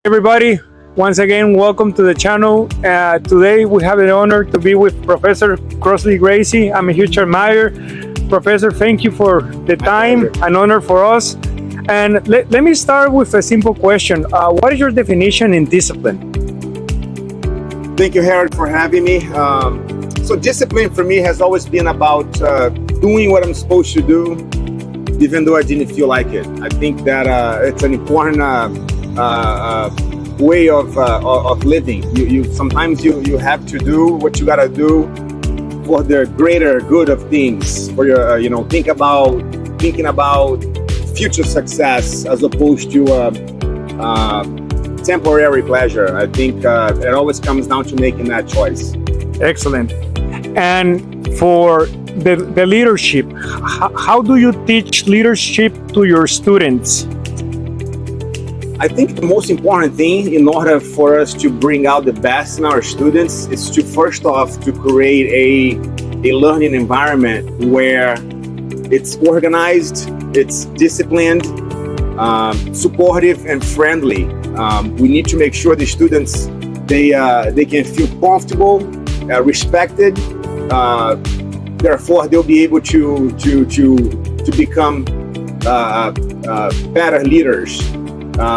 Everybody, once again, welcome to the channel. Today we have the honor to be with Professor Crosley Gracie. I'm a huge admirer. Professor, thank you for the time, an honor for us. And let me start with a simple question. What is your definition in discipline? Thank you, Harold, for having me. So discipline for me has always been about doing what I'm supposed to do, even though I didn't feel like it. I think that it's an important way of living. You sometimes you have to do what you gotta do for the greater good of things. For your thinking about future success as opposed to temporary pleasure. I think it always comes down to making that choice. Excellent. And for the leadership, how do you teach leadership to your students? I think the most important thing in order for us to bring out the best in our students is to first off to create a learning environment where it's organized, it's disciplined, supportive and friendly. We need to make sure the students they can feel comfortable, respected. Therefore, they'll be able to become better leaders.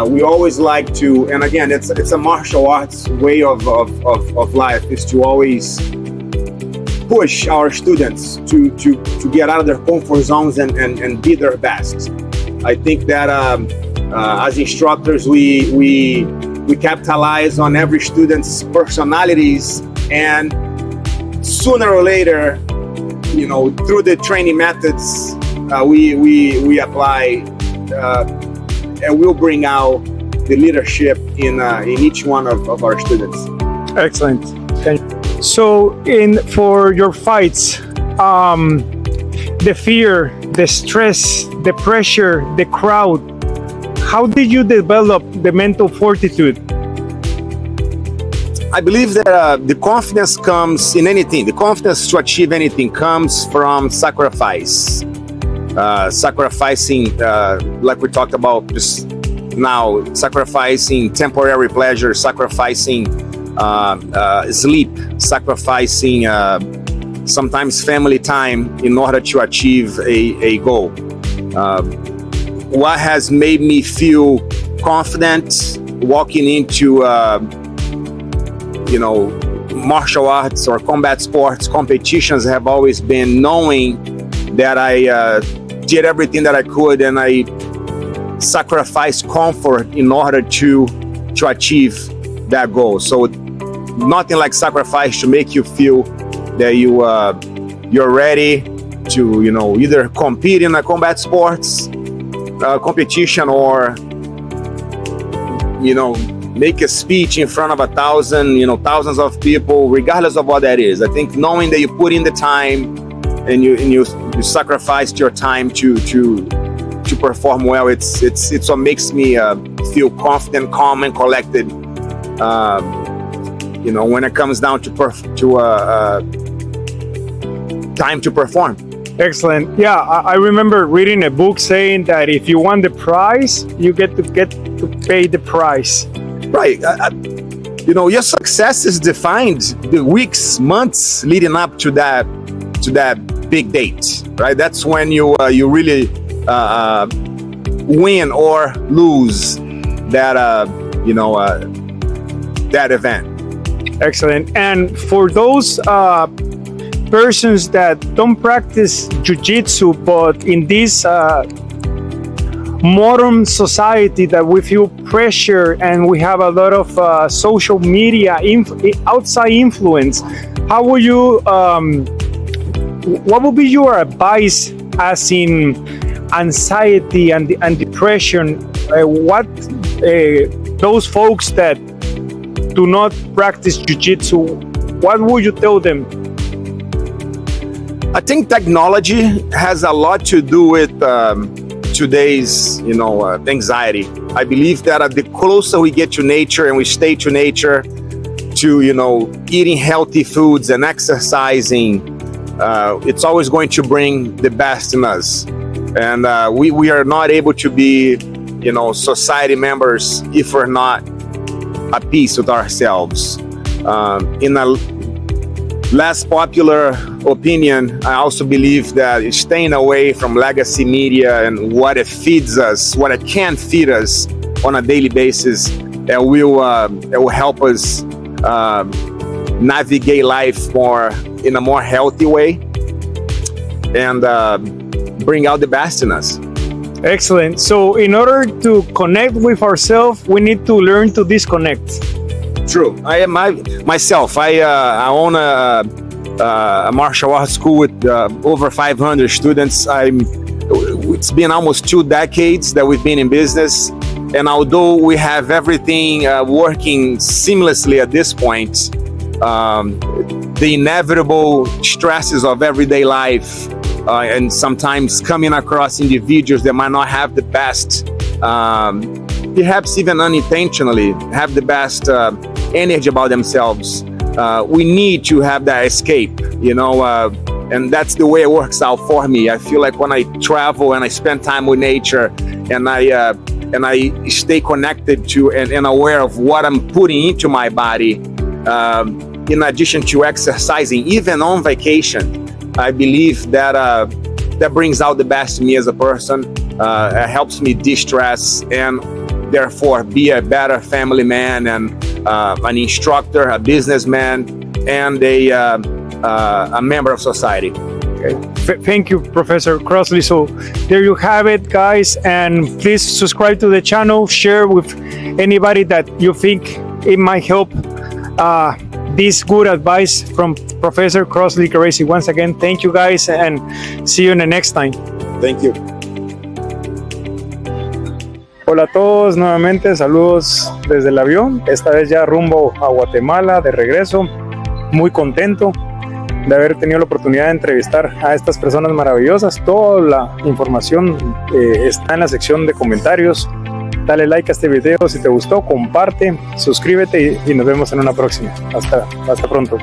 We always like to, and again, it's a martial arts way of life, is to always push our students to get out of their comfort zones and be their best. I think that as instructors, we capitalize on every student's personalities, and sooner or later, through the training methods we apply. And we'll bring out the leadership in each one of our students. Excellent. Thank you. So, for your fights, the fear, the stress, the pressure, the crowd, how did you develop the mental fortitude? I believe that the confidence comes in anything. The confidence to achieve anything comes from sacrifice. Sacrificing, like we talked about just now, sacrificing temporary pleasure, sacrificing sleep, sacrificing sometimes family time in order to achieve a goal. What has made me feel confident walking into martial arts or combat sports competitions have always been knowing that I did everything that I could, and I sacrificed comfort in order to achieve that goal. So nothing like sacrifice to make you feel that you're ready to either compete in a combat sports competition or make a speech in front of thousands of people, regardless of what that is. I think knowing that you put in the time and you sacrificed your time to perform well, it's what makes me feel confident, calm, and collected. When it comes down to time to perform. Excellent. Yeah, I remember reading a book saying that if you want the prize, you get to pay the price. Right. Your success is defined the weeks, months leading up to that big date, right? That's when you really win or lose that that event. Excellent. And for those persons that don't practice jiu-jitsu, but in this modern society that we feel pressure and we have a lot of social media outside influence, how will you what would be your advice as in anxiety and depression? What those folks that do not practice jiu-jitsu, what would you tell them? I think technology has a lot to do with today's anxiety. I believe that the closer we get to nature and we stay to nature, to eating healthy foods and exercising, it's always going to bring the best in us. And we are not able to be society members if we're not at peace with ourselves. In a less popular opinion, I also believe that staying away from legacy media and what it feeds us, what it can feed us on a daily basis, it will help us navigate life in a more healthy way and bring out the best in us. Excellent. So in order to connect with ourselves, we need to learn to disconnect. True. I own a martial arts school with over 500 students. It's been almost 2 decades that we've been in business, and although we have everything working seamlessly at this point, the inevitable stresses of everyday life and sometimes coming across individuals that might not have the best, perhaps even unintentionally, have the best energy about themselves. We need to have that escape, and that's the way it works out for me. I feel like when I travel and I spend time with nature and I stay connected to and aware of what I'm putting into my body, in addition to exercising, even on vacation, I believe that that brings out the best in me as a person. It helps me de-stress and therefore be a better family man and an instructor, a businessman, and a member of society. Okay. Thank you, Professor Crosley. So there you have it, guys, and please subscribe to the channel, share with anybody that you think it might help this good advice from Professor Crosley Gracie. Once again, thank you, guys, and see you in the next time. Thank you. Hola a todos, nuevamente saludos desde el avión, esta vez ya rumbo a Guatemala, de regreso. Muy contento de haber tenido la oportunidad de entrevistar a estas personas maravillosas. Toda la información está en la sección de comentarios. Dale like a este video si te gustó, comparte, suscríbete y nos vemos en una próxima. Hasta pronto.